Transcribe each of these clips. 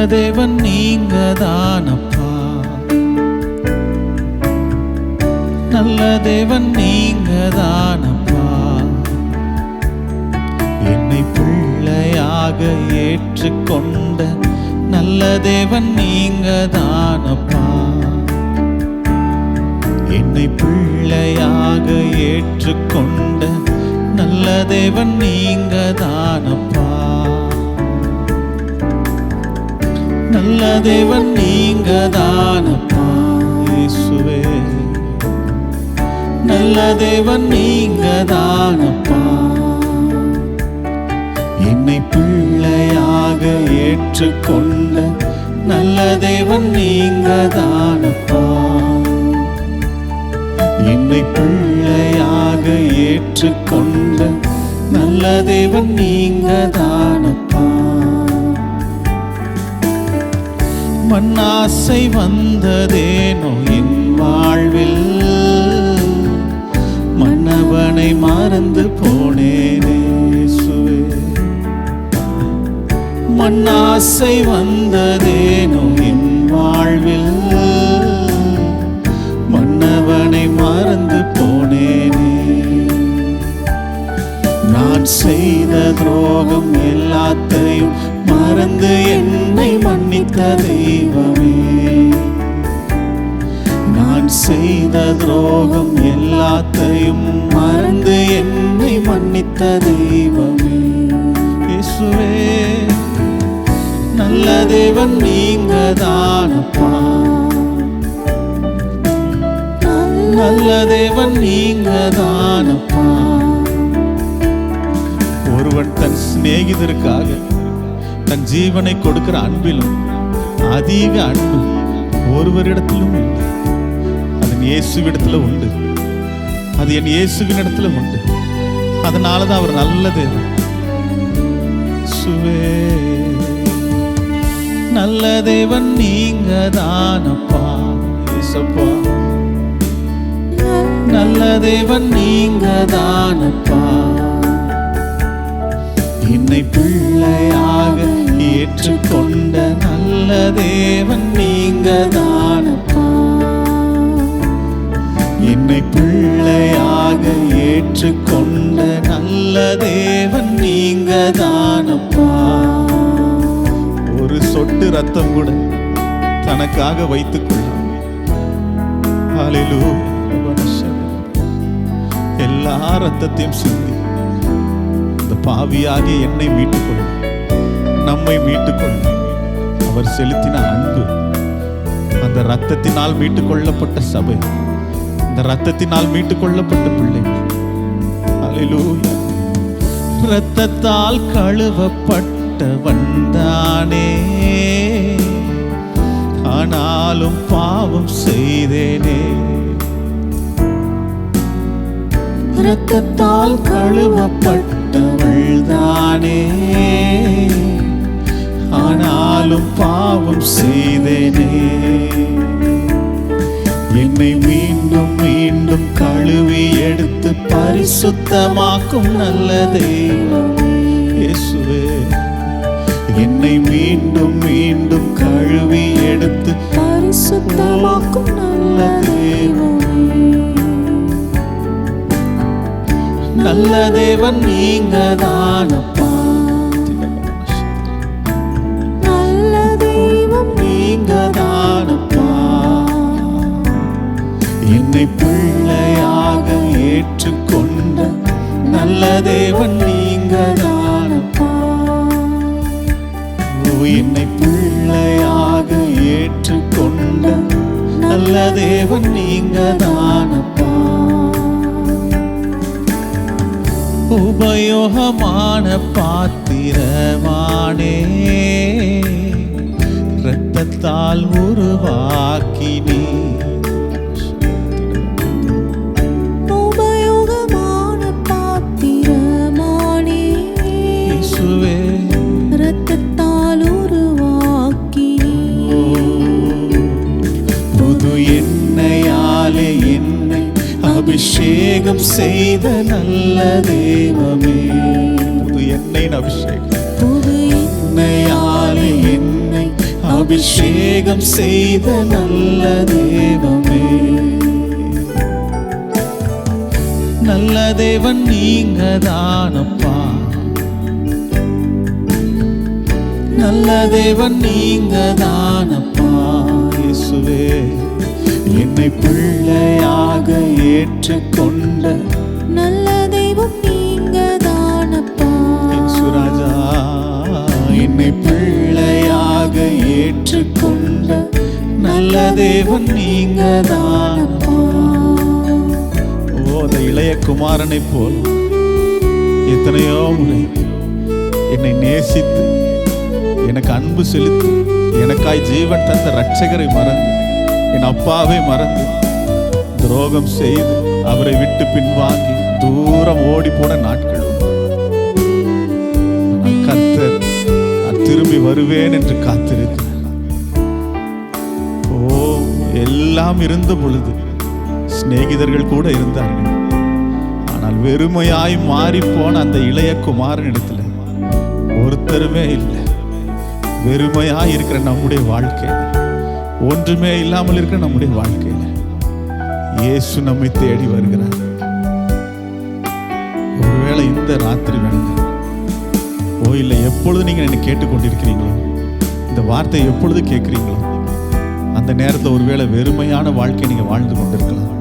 தேவன் நீங்க தானப்பா, நல்ல தேவன் நீங்க தானப்பா. என்னை பிள்ளையாக ஏற்றுக்கொண்ட நல்ல தேவன் நீங்க தானப்பா. என்னை பிள்ளையாக ஏற்றுக்கொண்ட நல்ல தேவன் நீங்க தானப்பா. நல்ல தேவன் நீங்க தானப்பா இயேசுவே, நல்ல தேவன் நீங்க தானப்பா. என்னை பிள்ளையாக ஏற்றுக்கொண்ட நல்ல தேவன் நீங்க தானப்பா. என்னை பிள்ளையாக ஏற்றுக்கொண்ட நல்ல தேவன் நீங்க தானப்பா. மண்ணாசை வந்ததேனோ என் வாழ்வில், மன்னவனை மறந்து போனேனே இயேசுவே. மண்ணாசை வந்ததேனோ என் வாழ்வில், மன்னவனை மறந்து போனேனே. நான் செய்த துரோகம் எல்லாத்தையும் மறந்து என்னை மன்னித்த தெய்வமே. நான் செய்த துரோகம் எல்லாத்தையும் மறந்து என்னை மன்னித்த தெய்வமே இயேசுவே. நல்ல தேவன் நீங்க தானப்பா, நல்ல தேவன் நீங்க தானப்பா. ஒருவன் தன் சிநேகிதருக்காக தன் ஜீவனை கொடுக்கிற அன்பிலும் அதிக அன்பு ஒருவரிடத்திலும் உண்டு. அது இயேசுவிடத்துல உண்டு, அது என் இயேசுவின் இடத்துல உண்டு. அதனாலதான் அவர் நல்ல தேவன். நல்ல தேவன் நீங்க தானப்பா இயேசப்பா, நல்ல தேவன் நீங்க தானப்பா. என்னை பிள்ளையாக ஏற்றுக்கொண்ட நல்ல தேவன் நீங்க தானப்பா. என்னை பிள்ளையாக ஏற்றுக்கொண்ட நல்ல தேவன் நீங்க தானப்பா. ஒரு சொட்டு ரத்தம் கூட தனக்காக வைத்துக் கொள்ளாம, ஹல்லேலூயா, எல்லா ரத்தத்தையும் சிந்தி இந்த பாவியாகிய என்னை மீட்டுக்கொள்ள, நம்மை மீட்டுக்கொள்ள அவர் செலுத்தின அன்பு, அந்த ரத்தத்தினால் மீட்டுக்கொள்ளப்பட்ட சபை, அந்த ரத்தத்தினால் மீட்டுக்கொள்ளப்பட்ட பிள்ளை. ஹல்லேலூயா. ரத்தத்தால் கழுவப்பட்டவன் தானே, ஆனாலும் பாவம் செய்தேனே. ரத்தத்தால் கழுவப்பட்டவள் தானே, ஆனாலும் பாவம் செய்தேனே. என்னை மீண்டும் மீண்டும் கழுவி எடுத்து பரிசுத்தமாக்கும் நல்ல தெய்வம் இயேசுவே. என்னை மீண்டும் மீண்டும் கழுவி எடுத்து பரிசுத்தமாக்கும் நல்ல தெய்வம். நல்ல தேவன் நீங்க தானப்பா, நல்ல தெய்வம் நீங்க தானப்பா. என்னை பிள்ளையாக ஏற்றுக்கொண்ட நல்ல தேவன் நீங்க தானப்பா. என்னை பிள்ளையாக ஏற்றுக்கொண்ட நல்ல தேவன் நீங்க தானப்பா. உபயோகமான பாத்திரமானே, இரத்தத்தால் உருவாக்கினே. உபயோகமான பாத்திரமானே இயேசுவே, இரத்தத்தால் உருவாக்கினே. புது எண்ணெயாலே என்னை அபிஷேகம் செய்த நல்ல தெய்வமே. புது எண்ணெயின் அபிஷேகம், புது எண்ணெயாலே என்னை அபிஷேகம் செய்த நல்ல தேவமே, நல்ல தேவன் நீங்க தானப்பா, நல்ல தேவன் நீங்க தானப்பா. இயேசுவே, என்னை பிள்ளையாக ஏற்றுக்கொண்ட நல்ல தெய்வம் நீங்க தானப்பா. இயேசுராஜா, என்னை பிள்ளையாக ஏற்றுக்கொண்ட நல்ல தேவன் நீங்க தானப்பா. ஓ, அந்த இளைய குமாரனை போல் எத்தனையோ முறை என்னை நேசித்து எனக்கு அன்பு செலுத்தி எனக்காய் ஜீவன் தந்த ரட்சகரை மறந்து என் அப்பாவை மறந்து துரோகம் செய்து அவரை விட்டு பின்வாங்கி தூரம் ஓடி போன நாட்கள் உண்டு. ஆனால் கர்த்தர் நான் திரும்பி வருவேன் என்று காத்திருக்கிறேன். ஓ, எல்லாம் இருந்த பொழுது சிநேகிதர்கள் கூட இருந்தார்கள். ஆனால் வெறுமையாய் மாறி போன அந்த இளைய குமாரனிடத்துல ஒருத்தருமே இல்லை. வெறுமையாய் இருக்கிற நம்முடைய வாழ்க்கையில, ஒன்றுமே இல்லாமல் இருக்கிற நம்முடைய வாழ்க்கையில இயேசு நம்மை தேடி வருகிறார். ஒருவேளை இந்த ராத்திரி வேணுங்க, ஓ இல்லை, எப்பொழுது நீங்க என்னை கேட்டுக்கொண்டிருக்கிறீங்களோ, இந்த வார்த்தையை எப்பொழுது கேட்கிறீங்களோ, அந்த நேரத்தில் ஒருவேளை வெறுமையான வாழ்க்கையை நீங்க வாழ்ந்து கொண்டிருக்கலாம்.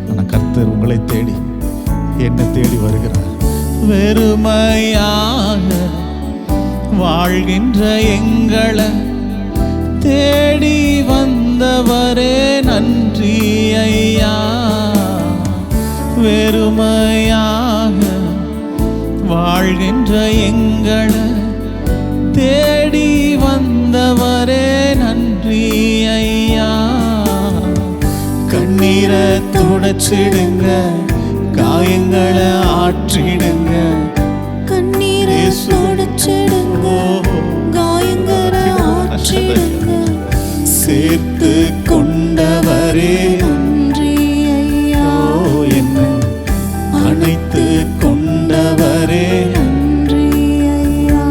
ஆனால் கர்த்தர் உங்களை தேடி, என்னை தேடி வருகிறார். வெறுமையாக வாழ்கின்ற எங்களை தேடி வந்தவரே நன்றி ஐயா. வெறுமையாக வாழ்கின்ற எங்களை தேடி வந்தவரே நன்றி ஐயா. கண்ணீரை துடைச்சிடுங்க, காயங்களை ஆற்றிடுங்க, கண்ணீரை துடைச்சிடுங்க, காயங்களை ஆற்றிடுங்க. சேர்த்து கொண்டவரே நன்றி ஐயா. என்னை அணைத்து கொண்டவரே நன்றி ஐயா.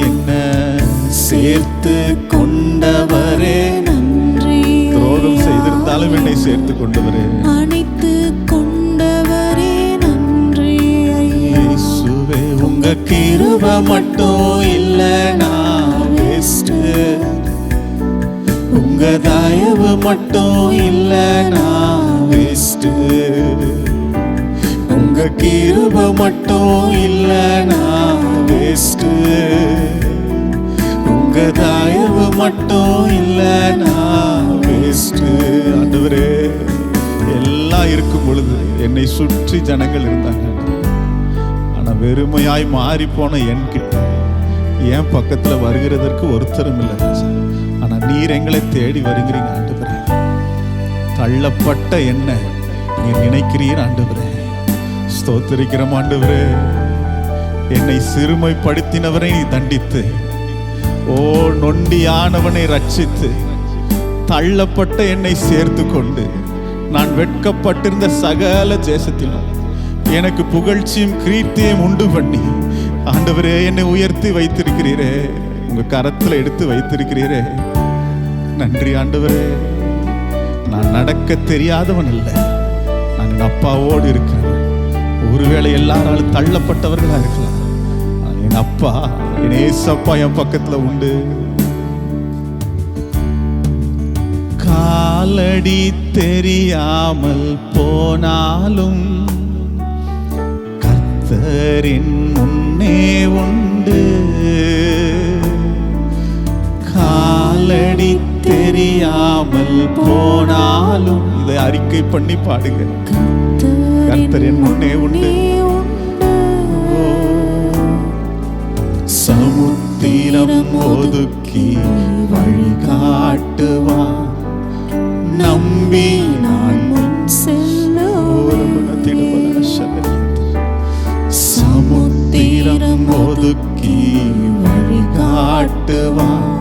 என்ன சேர்த்து கொண்டவரே, நன்றி. துரோகம் செய்திருந்தாலும் என்னை சேர்த்து கொண்டவரே, அணைத்து கொண்டவரே நன்றி ஐயா. இயேசுவே, உங்க கிருபை மட்டும் இல்லைனா வேஸ்ட், உங்க தயவு மட்டும் இல்லைனா வேஸ்ட், உங்க கிருபை மட்டும் இல்லைனா வேஸ்ட், உங்க தயவு மட்டும் இல்லைனா வேஸ்ட். ஆண்டவரே, எல்லாம் இருக்கும் பொழுது என்னை சுற்றி ஜனங்கள் இருந்தாங்க. ஆனால் வெறுமையாய் மாறி போன என்கிட்ட என் பக்கத்தில் வருகிறதற்கு ஒருத்தரும் இல்லை. ஆனால் நீர் எங்களை தேடி வருகிறீங்க ஆண்டவரே. தள்ளப்பட்ட என்ன நீர் நினைக்கிறீர் ஆண்டவரே. ஸ்தோத்திரிக்கிறோம் ஆண்டவரே. என்னை சிறுமைப்படுத்தினவரை நீ தண்டித்து, ஓ நொண்டியானவனை ரட்சித்து, தள்ளப்பட்ட என்னை சேர்த்து கொண்டு, நான் வெட்கப்பட்டிருந்த சகல தேசத்திலும் எனக்கு புகழ்ச்சியும் கீர்த்தியும் உண்டு பண்ணி ஆண்டவரே என்னை உயர்த்தி வைத்திருக்கிறீரே, உங்க கரத்துல எடுத்து வைத்திருக்கிறீரே. நன்றி ஆண்டவரே. நான் நடக்க தெரியாதவன் இல்லை, நான் என் அப்பாவோடு இருக்கிறேன். ஒருவேளை எல்லாராலும் தள்ளப்பட்டவர்களா இருக்கலாம், என் அப்பா, என் ஏசப்பா என் பக்கத்துல உண்டு. காலடி தெரியாமல் போனாலும் கர்த்தரின் முன்னே உண்டு. காலடி தெரியாமல் போனாலும், இதை அறிக்கை பண்ணி பாடுங்க. கர்த்தரின் முன்னே உண்டு. சமுத்திரம் ஒதுக்கி வழிகாட்டுவான், நம்பி நான் முன் செல்லுவேன். சமுத்திரம் ஒதுக்கி வழிகாட்டுவான்,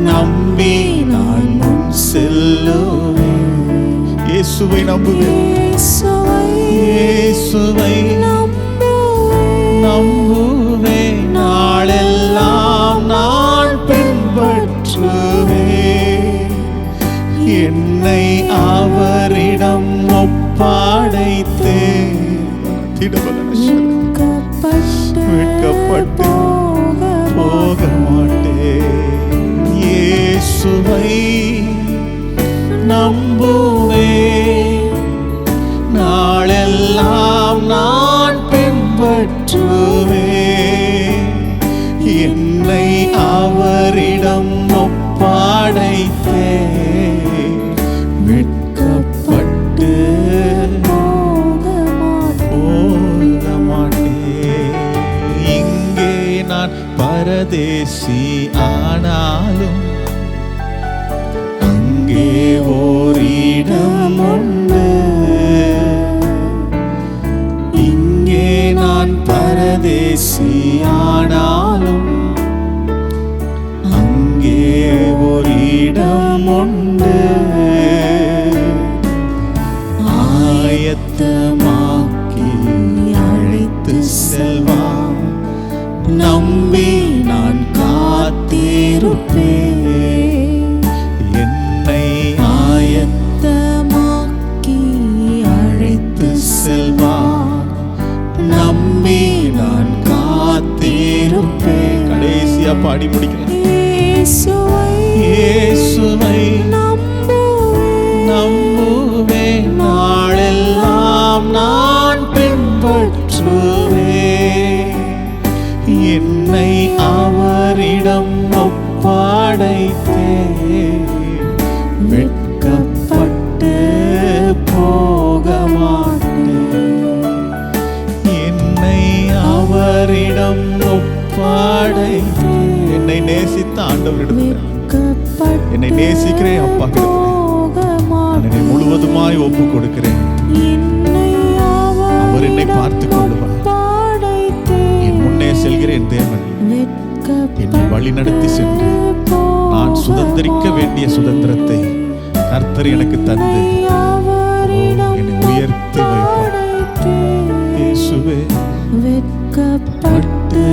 நம்பி நான் முன் செல்லுவேன். இயேசுவை நம்புவேன், இயேசுவை நம்புவேன், நாளெல்லாம் நான் பின்பற்றுவேன். என்னை அவரிடம் ஒப்படைத்தேன். மீட்கப்பட்டு போக மாட்டேன். இயேசுவை நம்புவேன், நாளெல்லாம் நான் பின்பற்றுவேன். என்னை அவரிடம் ஒப்படைத்தேன். மீட்கப்பட்டு போக மாட்டேன். இங்கே நான் பரதேசி ஆனாலும் அங்கே ஓரிடம் உண்டு. இங்கே நான் பரதேசி ஆனாலும் அங்கே ஓரிடம் உண்டு. ஆயத்தமாக்கி அழைத்து செல்வான், நம்பி நான் காத்திருப்பேன். என்னை ஆயத்தமாக்கி அழைத்து செல்வான், நம்பி நான் காத்திருப்பேன். கடைசியா பாடி முடிக்கிறேன். இயேசுவை நம்புவேன், நாளெல்லாம் நான் பின்பற்றுவேன். என்னை அவரிடம் ஒப்படைத்தேன். வெட்கப்பட்டு போக மாட்டேன். என்னை அவரிடம் ஒப்படைத்தேன். என்னை நேசித்த ஆண்டவரிடம், என்னை நேசிக்கிறேன் அப்பா கிட்ட என்னை முழுவதுமாய் ஒப்பு கொடுக்கிறேன். அவர் என்னை பார்த்து கொள்ளுவார். என் முன்னே செல்கிற என் தேவன் என்னை வழி நடத்தி சென்று நான் சுதந்திரிக்க வேண்டிய சுதந்திரத்தை கர்த்தர் எனக்கு தந்து என்னை உயர்த்தி வைப்பார். இயேசுவே வெட்கப்பட்டு